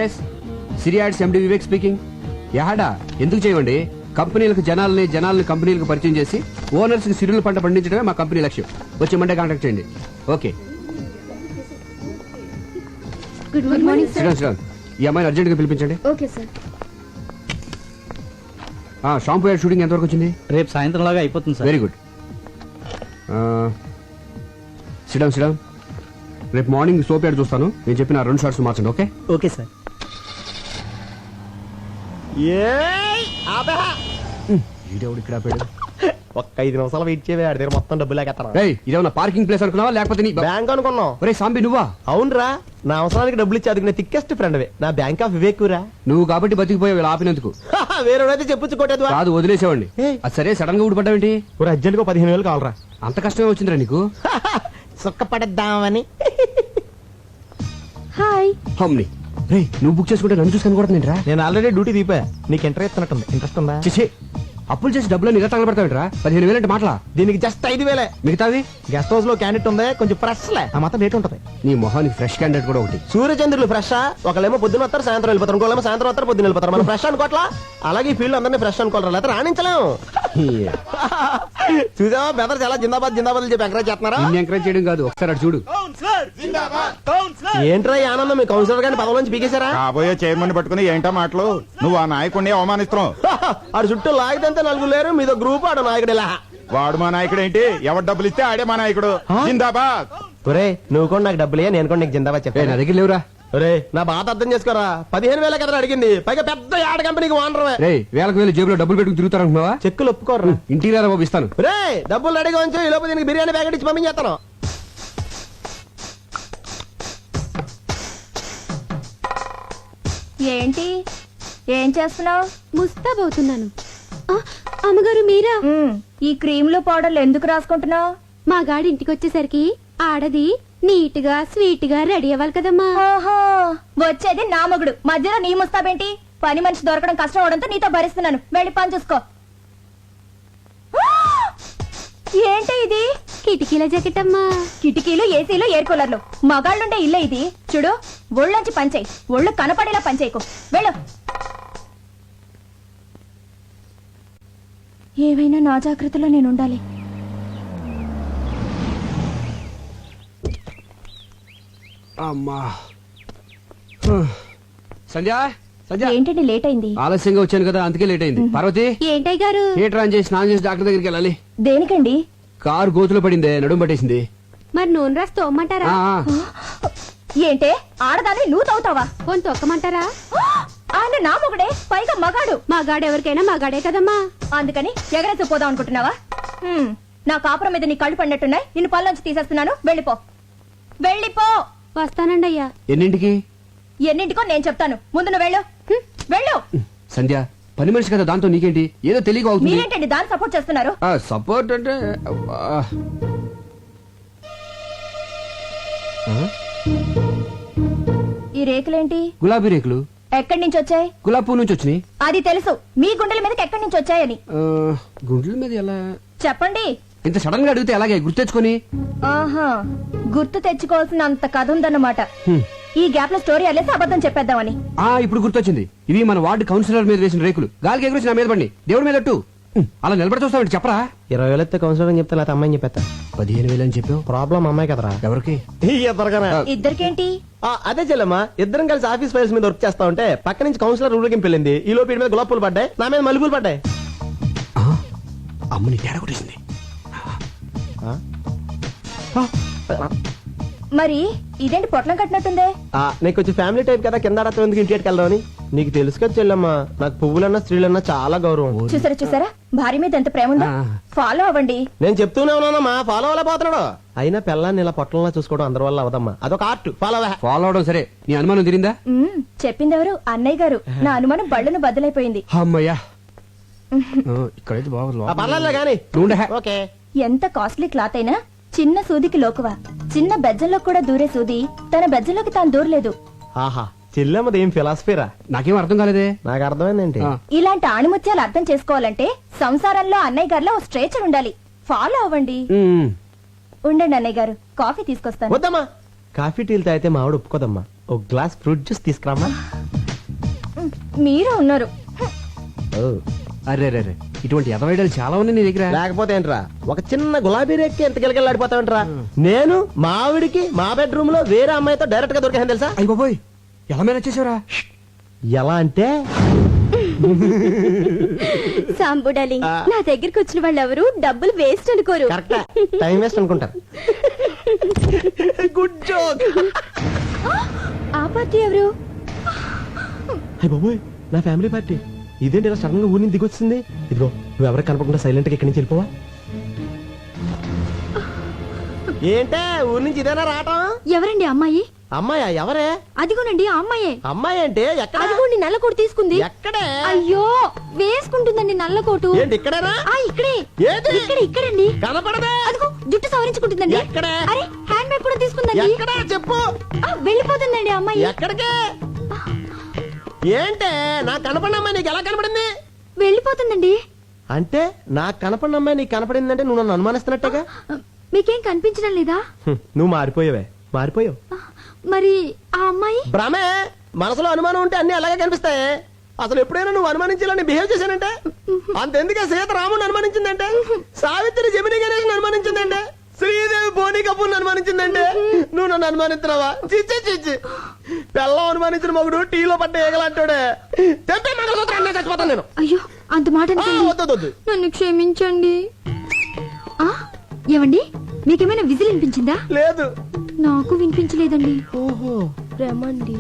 Yes సిరియాడ్స్ ఎండి Vivek speaking. యాడా ఎందుకు చేయమండి? కంపెనీలకు జనాల్ని కంపెనీలకు పరిచయం చేసి ఓనర్స్ కి సిరుల పంట పండించడమే మా కంపెనీ లక్ష్యం. వచ్చి మండే కాంటాక్ట్ చేయండి. Okay. Good morning sir. Sriram ఈ అమ్మాయిని అర్జెంట్ గా పిలిపించండి. Okay sir. Shampoo ad shooting ఎంతవరకు వచ్చింది? రేపు సాయంత్రం లాగా అయిపోతుంది సార్. Very good. శ్రీరామ్ రేపు మార్నింగ్ సోప్ యాడ్ చూస్తాను. నేను చెప్పిన 2 షార్ట్స్ మార్చండి. Okay okay sir. ఈడెవడు ఇక్కడ ఆపాడు? ఒక్క 5 నిమిషాలు వెయిట్ చేయవే, ఆడి దగ్గర మొత్తం డబ్బులు లేకెత్తాను. ఇదేమన్నా పార్కింగ్ ప్లేస్ అనుకున్నావా లేకపోతే నీ బ్యాంక్ అనుకున్నాం. ఒరే సాంబి నువ్వా? అవునరా, నా అవసరానికి డబ్బులు ఇచ్చి అదుకునే థిక్కెస్ట్ ఫ్రెండ్ నా బ్యాంక్ ఆఫ్ వివేకురా. నువ్వు కాబట్టి బతికిపోయావు ఇలా ఆపినందుకు. వేరేవాడైతే చెప్పుచ్చుకోటేది కాదు వదిలేసేవాడిని. అది సరే సడన్ గా ఊడిపడ్డావేంటి? అర్జెంట్ గా 15,000 కావాలరా. అంత కష్టమే వచ్చిందిరా నీకు? సుఖపడద్దామని. హాయ్. హమ్ని రే నువ్వు బుక్ చేసుకుంటే నన్ను చూసుకొని కూడా నేను రా. నేను ఆల్రెడీ డ్యూటీ దీపా. నీకు ఇంటర్వ్యూ ఇస్తున్నట్టుంది. ఇంట్రెస్ట్ ఉందా? చేసి అప్పులు చేసి డబ్బులు నిజ తగలబెడతావేంట్రా? 15,000 అంటే మాటలా? దీనికి జస్ట్ 5,000. మిగతావి గెస్ట్ హౌస్ లో క్యాండిడేట్ ఉంది, కొంచెం ఫ్రెష్ లే, ఆ మాత్రం రేట్ ఉంటది. నీ మొహానికి ఫ్రెష్ క్యాండిడేట్ కూడా ఒకటి. సూర్యచంద్రులు ఫ్రెష్. ఒకళ్ళేమో పొద్దున వస్తారు, సాయంత్రం వెళ్ళిపోతారు. ఇంకోళ్ళేమో సాయంత్రం వస్తారు, పొద్దున వెళ్ళిపోతారు. మనం ఫ్రెష్ అనుకోవట్లా. అలాగే ఈ ఫీల్డ్ అందరినీ ఫ్రెష్ అనుకోవాలి, లేకపోతే రాణించలేము. చూసావా బెదర్ చాలా జిందాబాద్ జిందాబాద్ చెప్పి ఎంకరేజ్ చేస్తున్నారా? నిన్ను ఎంకరేజ్ చేయడం కాదు, ఒకసారి అటు చూడు. ఏంట్రా ఈ ఆనందం? మీ కౌన్సిలర్ గారిని పదవి నుంచి పీకేశారా? కాబోయే చైర్మన్ పట్టుకుని ఏంటో మాటలు. నువ్వు ఆ నాయకుడిని అవమానిస్తున్నావు. ఆడు చుట్టూ లాగితే 4 లేరు, మీదో గ్రూప్. ఆడు నాయకుడు ఇలా. వాడు మా నాయకుడు ఏంటి? ఎవరు డబ్బులు ఇస్తే ఆడే మా నాయకుడు. జిందాబాద్. ఒరే నువ్వు కూడా నాకు డబ్బులే, నేను కూడా నీకు జిందాబాద్ నా చెప్పాను. దగ్గర లేవురా. ఒరే నా బాధ అర్థం చేసుకోరా. 15,000 కదా అడిగింది, పైగా పెద్ద యాడ్ కంపెనీకి ఓనర్. రే వేలకు వేలు జేబులో డబ్బులు పెట్టుకుని తిరుగుతారనుకున్నావా? చెక్కులు ఒప్పుకోరా. ఇంటికి రారా బాబు, ఇస్తాను. రే డబ్బులు రెడీగా ఉంచు, ఈ లోపు దీనికి బిర్యానీ ప్యాకెట్ ఇచ్చి పంపించేస్తాను. ఏంటి ఏం చేస్తున్నావు? ముస్తాబవుతున్నాను. అమ్మగారు మీరా? ఈ క్రీములు పౌడర్లు ఎందుకు రాసుకుంటున్నావు? మా గాడి ఇంటికి వచ్చేసరికి ఆడది నీట్ గా స్వీట్ గా రెడీ అవ్వాలి కదమ్మా. ఓహో, వచ్చేది నా మొగుడు, మధ్యలో నీ ముస్తాబేంటి? పని మనిషి దొరకడం కష్టం అవడంతో నీతో భరిస్తున్నాను. వెళ్ళి పని చూసుకో. ఏంటి ఇది? కిటికీల జాకెట్ అమ్మా. కిటికీలు, ఏసీలు, ఎయిర్ కూలర్లు, మగాళ్ళుండే ఇల్లే ఇది. చూడు, ఒళ్ళొంచి పనిచేయి, ఒళ్ళు కనపడేలా పనిచేయకు. వెళ్ళు. ఏవైనా నా జాగ్రత్తలో నేను ఉండాలి. అమ్మా సంధ్య సంధ్య, ఏంటండి లేట్ అయింది? ఆలస్యంగా వచ్చాను కదా అందుకే లేట్ అయింది. పార్వతి ఏంటయ్య గారు? థియేటర్ ఆన్ చేసి స్నానం చేసి డాక్టర్ దగ్గరికి వెళ్ళాలి. దేనికండి? కారు గోతులో పడిందే, నడుము పట్టేసింది. మరి నూనె రాసి తోమ్మంటారా? ఏంటే ఆడదాన్ని నువ్వు తవ్వుతావా? పోని తొక్కమంటారా? ఆయన నా మొగుడే, పైగా మగాడు. మా గాడు ఎవరికైనా మా గాడే కదమ్మా. అందుకని ఎగరేసి పోదాం అనుకుంటున్నావా? నా కాపురం మీద నీ కళ్ళు పడినట్టున్నాయి. నిన్ను పళ్ళొంచి తీసేస్తున్నాను. వెళ్ళిపో, వెళ్ళిపో. వస్తానండి అయ్యా. ఎన్నింటికి? ఎన్నింటికో నేను చెప్తాను. ముందు నువ్వు వెళ్ళు. వెళ్ళు. సంధ్య పని మనిషి కదా, దాంతో నీకేంటి? ఏదో తెలియక అవుతుంది. మీరేంటండి దాన్ని సపోర్ట్ చేస్తున్నారు? సపోర్ట్ అంటే ఈ రేకులేంటి? గులాబీ రేకులు. ఎక్కడి నుంచి వచ్చాయి? గులాబీ పువ్వు నుంచి వచ్చినాయి. అది తెలుసు, మీ గుండెల మీదకి ఎక్కడి నుంచి వచ్చాయని గుండెల మీద ఎలా చెప్పండి. ఇంత సడన్ గా అడిగితే ఎలాగే గుర్తు తెచ్చుకొని? ఆహా, గుర్తు తెచ్చుకోవాల్సిన అంత కథ ఉందన్నమాట. ఈ గ్యాప్ లో స్టోరీ అల్లేసి అబద్ధం చెప్పేద్దామని. ఇప్పుడు గుర్తొచ్చింది. ఇవి మన వార్డు కౌన్సిలర్ మీద వేసిన రేకులు. గాలికి ఎగురొచ్చి నా మీద పడి దేవుడి మీద అలా నిలబడి చూస్తామంటే చెప్పరా? 20,000 ఎత్తే కౌన్సిలర్ అని చెప్తే లేకపోతే అమ్మాయిని చెప్పేస్తా. 15,000 అని చెప్పావు. ప్రాబ్లం అమ్మాయి కదరా. ఎవరికి? ఇద్దరికేంటి? అదే చెల్లమ్మా, ఇద్దరం కలిసి ఆఫీస్ ఫైల్స్ మీద వర్క్ చేస్తా ఉంటే పక్క నుంచి కౌన్సిలర్ ఊరికి వెళ్ళింది. ఈ లోపు మీద గులాబ్ పూలు పడ్డాయి, నా మీద మల్లెపూలు పడ్డాయి. అమ్మని తేడా కొట్టేసింది. మరి ఇదేంటి పొట్లం కట్టినట్టుందే? నీకు వచ్చి ఫ్యామిలీ టైప్ కదా, కింద ఎందుకు ఇంటికి వెళ్దామని. నీకు తెలుసు కదా చెల్లమ్మా, నాకు పువ్వులన్నా స్త్రీలన్నా చాలా గౌరవం. చూసారా భార్య మీద ఎంత ప్రేమ ఉందో. ఫాలో అవ్వండి. నేను చెప్తూనే ఉన్నానమ్మా, ఫాలో అవ్వలే పోతున్నాడు. అయినా పిల్లాన్ని ఇలా పొట్టంలా చూసుకోవడం అందరి వల్ల అవదమ్మా, అదొక ఆర్ట్. ఫాలో అవడం సరే, నీ అనుమానం తిరిందా? చెప్పిందెవరు? అన్నయ్య గారు. నా అనుమానం బళ్ళను బద్దలైపోయింది. అమ్మయ్యా, ఇక్కడైతే పర్లేదు కానీ. ఓకే. ఎంత కాస్ట్లీ క్లాత్ అయినా చిన్న సూదికి లోకువా. చిన్న బెజ్జంలో కూడా దూరే సూది తన బెజ్జంలోకి తాను దూరలేదు. ఆహా, చెల్లెమ్మది ఏం ఫిలాసఫీరా? నాకేం అర్థం కాలేదే. నాకు అర్థమైందేంటి? ఇలాంటి ఆణిముత్యాలు అర్థం చేసుకోవాలంటే సంసారంలో అన్నయ్య గారిలో ఓ స్ట్రేచర్ ఉండాలి. ఫాలో అవ్వండి. ఉమ్. ఉండండి అన్నయ్య గారు, కాఫీ తీసుకొస్తాను. వద్దమ్మా, కాఫీ టీలు తాగితే మా ఆవిడ ఒప్పుకోదమ్మా. ఒక గ్లాస్ ఫ్రూట్ జ్యూస్ తీసుకురామా. మీరే ఉన్నారు. అరే రే రే ఇటువంటి ఎదవైడలు చాలా ఉన్నాయి నీ దగ్గర. లేకపోతే ఏంట్రా, ఒక చిన్న గులాబీ రేక్కి ఎంత గిలగిలాడిపోతావేంట్రా. నేను మా ఆవిడికి మా బెడ్రూమ్ లో వేరే అమ్మాయితో డైరెక్ట్ గా దొరికాను తెలుసా. అయ్యి బాబోయ్ ఎలా మేనేజ్ చేసావురా? ఎలా అంటే సాంబు డార్లింగ్, నా దగ్గరికి వచ్చిన వాళ్ళు ఎవరు డబ్బులు వేస్ట్ అనుకోరు. కరెక్ట్, టైం వేస్ట్ అనుకుంటారు. Good joke. ఆ పార్టీ ఎవరు? అయ్య బాబోయ్, నా ఫ్యామిలీ పార్టీ. ఇదేంటి ఇలా సడన్ గా ఊరిని దిగొచ్చింది. ఇదిగో నువ్వు ఎవరికి కనపడకుండా సైలెంట్ గా ఇక్కడి నుంచి వెళ్ళిపోవా. ఏంటే ఊరి నుంచి ఇదేనా రావటం? ఎవరండి అమ్మాయి? అమ్మాయా? ఎవరే? అదిగోనండి ఆ అమ్మాయే. అమ్మాయి అంటే ఎక్కడ? అదిగోండి నల్ల కోటు తీసుకుంది. ఎక్కడే? అయ్యో వేసుకుంటుందండి నల్ల కోటు. ఏంటి ఇక్కడేనా? ఆ ఇక్కడే. ఏది? ఇక్కడండి. కనపడదే. అదిగో జుట్టు సవరించుకుంటుందండి. ఎక్కడే? అరే హ్యాండ్ బ్యాగ్ కూడా తీసుకుందండి. ఎక్కడ చెప్పు. వెళ్ళిపోతుందండి ఆ అమ్మాయి. ఎక్కడికి? ఏంటే నాకు కనపడిన అమ్మాయి నీకు ఎలా కనపడింది? వెళ్ళిపోతుందండి. అంటే నాకు కనపడిన అమ్మాయి నీకు కనపడిందంటే నువ్వు నన్ను అనుమానిస్తున్నట్టుగా. మీకేం కనిపించడం లేదా? నువ్వు మారిపోయావే, మారిపోయావు. మరి ఆ అమ్మాయి? భ్రమే. మనసులో అనుమానం ఉంటే అన్ని అలాగే కనిపిస్తాయి. అసలు ఎప్పుడైనా నువ్వు అనుమానించాలని బిహేవ్ చేశానంటే అంతెందుకే సీత రాముని అనుమానించిందంటే, సావిత్రి జమిని గణేష్ అనుమానించిందంటే, శ్రీదేవి బోని కపూర్ అనుమానించిందంటే నువ్వు నన్ను అనుమానిస్తున్నావా? చిచ్చి చిచ్చి. పెళ్ళం అనుమానించిన మగుడు టీలో పడ్డ ఏగలంటాడే. తెప్పే మంగళసూత్రం చచ్చిపోతాను నేను. అయ్యో అంత మాట అనకండి. వద్దు. నన్ను క్షమించండి. ఆ ఏమండి మీకేమైనా విజిల్ వినిపించిందా? లేదు. నాకు వినిపించలేదండి. ఓహో రమండి.